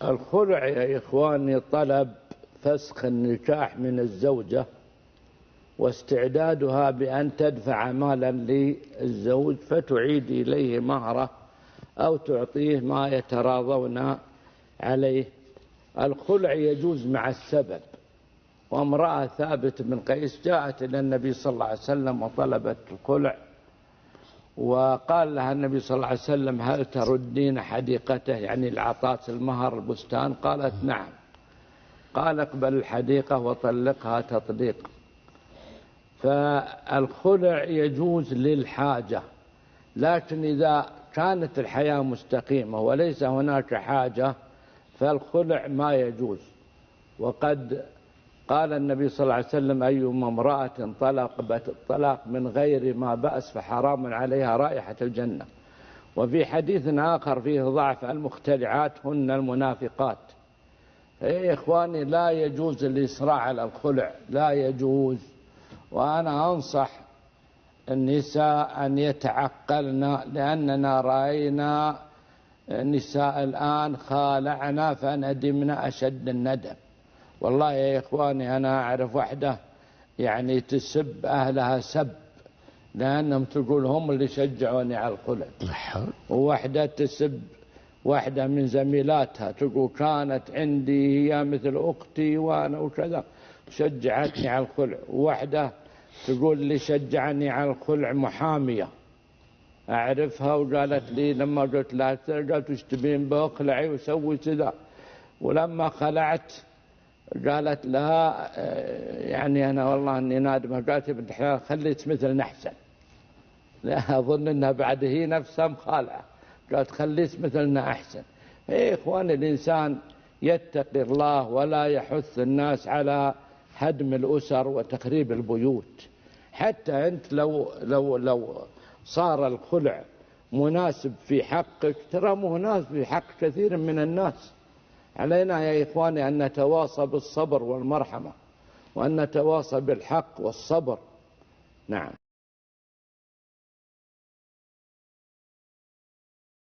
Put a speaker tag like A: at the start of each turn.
A: الخلع يا إخواني طلب فسخ النكاح من الزوجة واستعدادها بأن تدفع مالا للزوج فتعيد إليه مهره أو تعطيه ما يتراضون عليه. الخلع يجوز مع السبب. وامرأة ثابت بن قيس جاءت إلى النبي صلى الله عليه وسلم وطلبت الخلع، وقال لها النبي صلى الله عليه وسلم: هل تردين حديقته، يعني العطاس المهر البستان؟ قالت: نعم. قال: اقبل الحديقة وطلقها تطليق. فالخلع يجوز للحاجة، لكن إذا كانت الحياة مستقيمة وليس هناك حاجة فالخلع ما يجوز. وقد قال النبي صلى الله عليه وسلم: أيما امرأة طلقت الطلاق من غير ما بأس فحرام عليها رائحة الجنة. وفي حديث آخر فيه ضعف: المخترعات هن المنافقات. يا إخواني، لا يجوز الإصرار على الخلع، لا يجوز. وأنا أنصح النساء أن يتعقلن، لأننا رأينا النساء الآن خالعنا فندمنا أشد الندم. والله يا إخواني أنا أعرف واحدة يعني تسب أهلها سب، لأنهم تقول هم اللي شجعوني على الخلع. وواحدة تسب واحدة من زميلاتها تقول كانت عندي هي مثل أختي وأنا وكذا شجعتني على الخلع. وواحدة تقول اللي شجعني على الخلع محامية أعرفها، وقالت لي لما قلت لها قالت: وش تبين بأخلعي وسوي كذا؟ ولما خلعت قالت لها يعني أنا والله أني نادمة. قالت: يا بنت الحلال خليت مثلنا أحسن. لا أظن أنها بعد هي نفسها مخالعة. قالت: خليت مثلنا أحسن. يا إخوان، الإنسان يتقي الله ولا يحث الناس على هدم الأسر وتخريب البيوت. حتى أنت لو صار الخلع مناسب في حقك، ترى مناسب في حق كثير من الناس. علينا يا إخواني أن نتواصى بالصبر والمرحمة، وأن نتواصى بالحق والصبر. نعم.